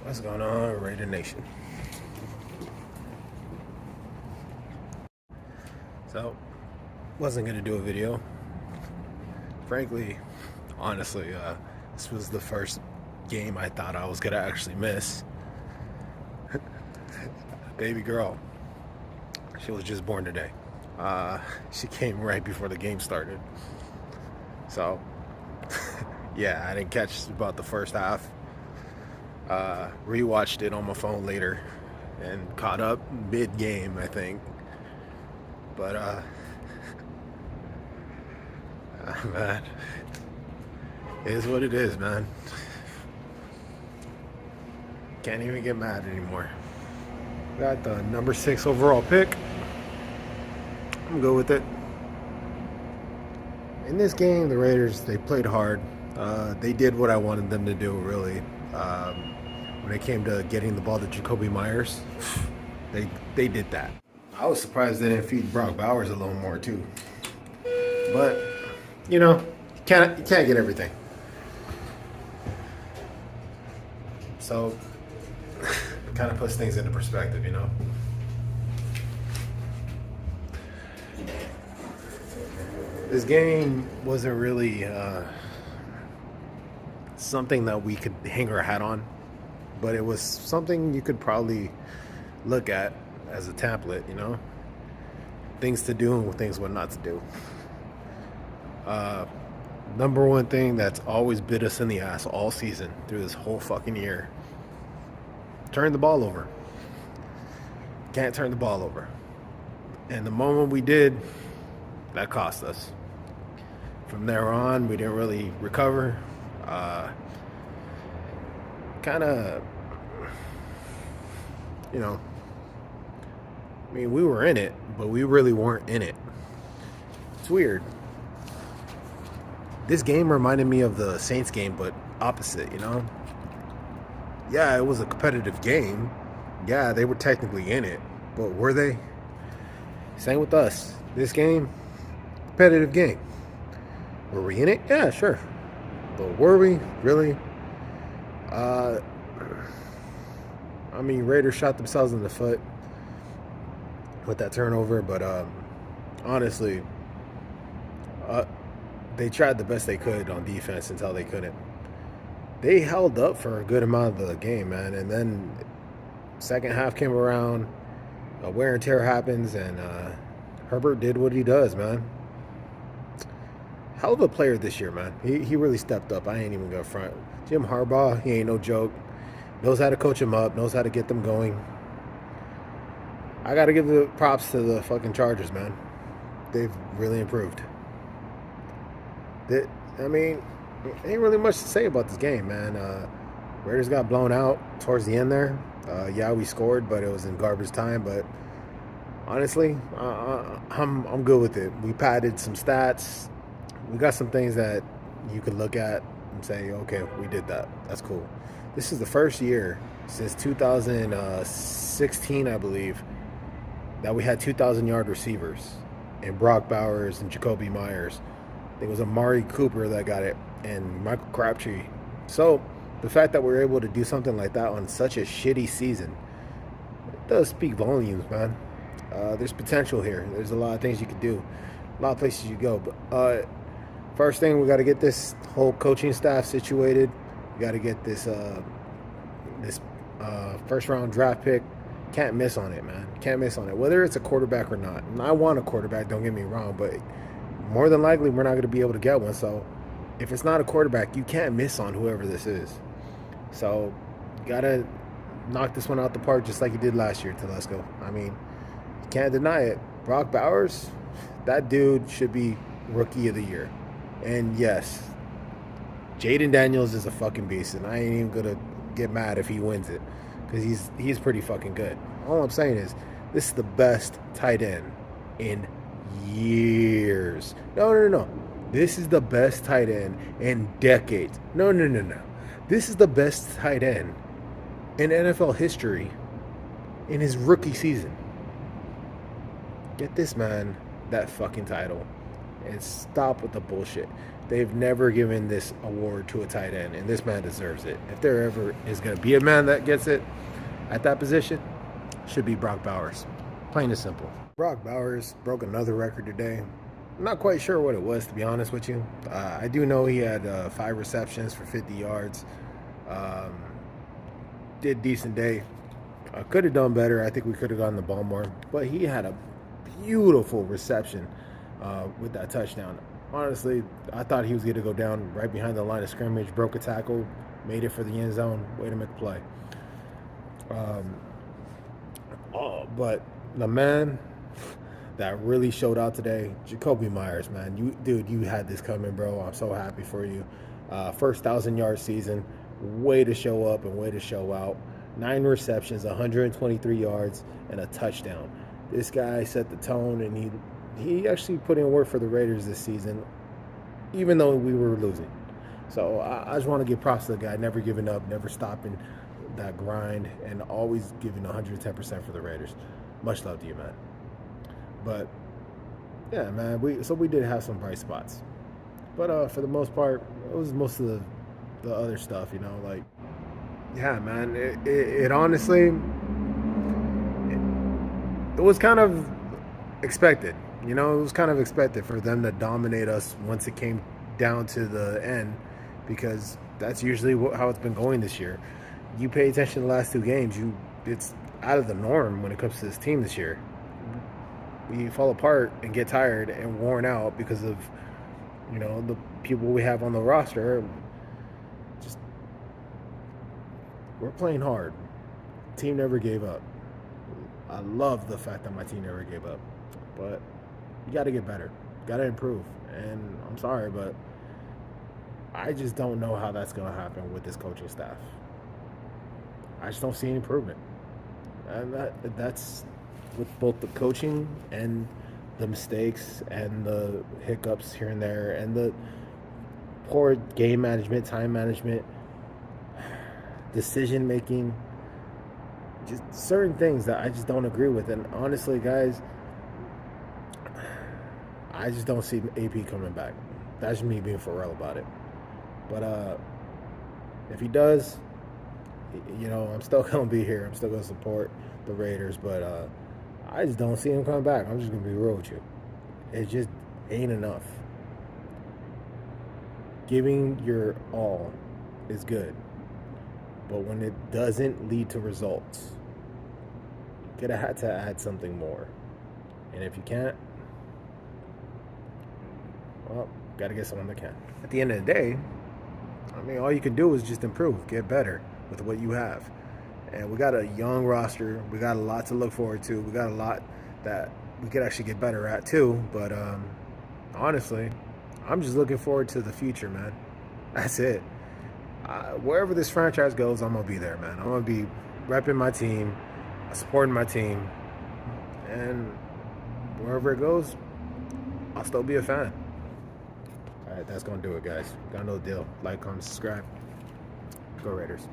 What's going on, Raider Nation? So, wasn't gonna do a video. Frankly, honestly, this was the first game I thought I was gonna actually miss. Baby girl, she was just born today. She came right before the game started. So, yeah, I didn't catch about the first half. Rewatched it on my phone later and caught up mid-game, I think. But man, it is what it is, man. Can't even get mad anymore. Got the number 6 overall pick. I'm good with it. In this game, the Raiders, they played hard. They did what I wanted them to do, really. When it came to getting the ball to Jakobi Meyers, they did that. I was surprised they didn't feed Brock Bowers a little more too. But you can't get everything. So kind of puts things into perspective, This game wasn't really something that we could hang our hat on, but it was something you could probably look at as a template, things to do and things what not to do. Number one thing that's always bit us in the ass all season through this whole fucking year: turn the ball over. Can't turn the ball over. And the moment we did, that cost us. From there on, we didn't really recover. Kind of, we were in it, but we really weren't in it. It's weird. This game reminded me of the Saints game, but opposite, Yeah, it was a competitive game. Yeah, they were technically in it, but were they? Same with us. This game, competitive game. Were we in it? Yeah, sure. But were we? Really? Raiders shot themselves in the foot with that turnover, but honestly, they tried the best they could on defense until they couldn't. They held up for a good amount of the game, man, and then second half came around, wear and tear happens, and Herbert did what he does, man. Hell of a player this year, man. He really stepped up. I ain't even gonna front. Jim Harbaugh, he ain't no joke. Knows how to coach them up, knows how to get them going. I gotta give the props to the fucking Chargers, man. They've really improved. Ain't really much to say about this game, man. Raiders got blown out towards the end there. Yeah, we scored, but it was in garbage time. But honestly, I'm good with it. We padded some stats. We got some things that you could look at and say, okay, we did that. That's cool. This is the first year since 2016, I believe, that we had 2,000-yard receivers, and Brock Bowers and Jakobi Meyers. It was Amari Cooper that got it, and Michael Crabtree. So the fact that we're able to do something like that on such a shitty season, it does speak volumes, man. There's potential here. There's a lot of things you could do, a lot of places you go. But first thing, we got to get this whole coaching staff situated. We got to get this first round draft pick. Can't miss on it, man. Can't miss on it. Whether it's a quarterback or not. And I want a quarterback, don't get me wrong, but more than likely we're not going to be able to get one. So if it's not a quarterback, you can't miss on whoever this is. So you got to knock this one out the park just like you did last year, Telesco. You can't deny it. Brock Bowers, that dude should be rookie of the year. And yes, Jaden Daniels is a fucking beast, and I ain't even going to get mad if he wins it, because he's pretty fucking good. All I'm saying is, this is the best tight end in years. No. This is the best tight end in decades. No. This is the best tight end in NFL history in his rookie season. Get this man that fucking title, and stop with the bullshit. They've never given this award to a tight end, and this man deserves it. If there ever is going to be a man that gets it at that position, should be Brock Bowers. Plain and simple. Brock Bowers broke another record today. I'm not quite sure what it was, to be honest with you. I do know he had 5 receptions for 50 yards. Did decent day. Could have done better. I think we could have gotten the ball more. But he had a beautiful reception with that touchdown. Honestly, I thought he was going to go down right behind the line of scrimmage, broke a tackle, made it for the end zone. Way to make the play. But the man that really showed out today, Jakobi Meyers, man. You had this coming, bro. I'm so happy for you. First 1,000-yard season. Way to show up and way to show out. 9 receptions, 123 yards, and a touchdown. This guy set the tone, and he actually put in work for the Raiders this season, even though we were losing. So I just want to give props to the guy, never giving up, never stopping that grind, and always giving 110% for the Raiders. Much love to you, man. But yeah, man, we did have some bright spots, but for the most part, it was most of the other stuff, like, yeah, man. It honestly, it was kind of expected. It was kind of expected for them to dominate us once it came down to the end, because that's usually how it's been going this year. You pay attention to the last 2 games, it's out of the norm when it comes to this team this year. We fall apart and get tired and worn out because of, the people we have on the roster. Just, we're playing hard. Team never gave up. I love the fact that my team never gave up. But you got to get better. Got to improve. And I'm sorry, but I just don't know how that's going to happen with this coaching staff. I just don't see any improvement. And that's with both the coaching and the mistakes and the hiccups here and there and the poor game management, time management, decision making, just certain things that I just don't agree with. And honestly, guys, I just don't see AP coming back. That's me being for real about it. But if he does, I'm still going to be here. I'm still going to support the Raiders, but I just don't see him coming back. I'm just going to be real with you. It just ain't enough. Giving your all is good, but when it doesn't lead to results, you're going to have to add something more. And if you can't, well, got to get someone that can. At the end of the day, all you can do is just improve, get better with what you have. And we got a young roster. We got a lot to look forward to. We got a lot that we could actually get better at too. But honestly, I'm just looking forward to the future, man. That's it. Wherever this franchise goes, I'm going to be there, man. I'm going to be repping my team, supporting my team. And wherever it goes, I'll still be a fan. All right, that's going to do it, guys. Got no deal. Like, comment, subscribe. Go Raiders.